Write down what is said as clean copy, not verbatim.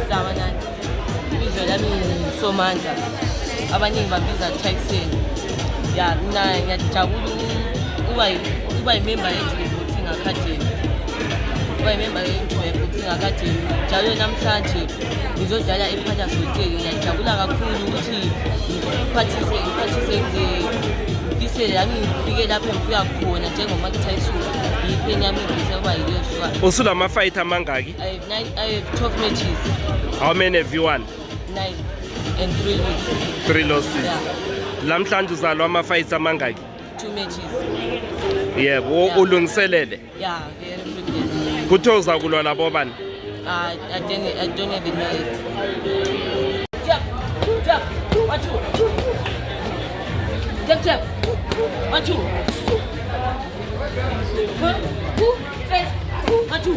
Sabanani. Ibizo lami USomandla. Abaningi babiza Tyson. Ya, mina ngiyajabula uba yimember yeNjube Boxing Academy. Uba yimember yeNjube Boxing Academy. Njalo namhlanje ngizodlala ePhalas Hotel. Ngiyajabula kakhulu ukuthi ngiphathise ngifisele la ngifike lapho engifika khona njengo Mike Tyson. Yipheni yami ngifise uba yiyo. Usulama fight amangaki? I have 12 matches. How many have you won? 9 and 3 losses. 3 losses. Yeah. Lamhlanje uzalwa ama fights amangaki? 2 matches. Yebo, ulungiselele. Yeah, very good. Kutho uzakulwa labo bani? I don't even know it. Jump. 1 2. Jump. 1 2. 1 2. 1 2.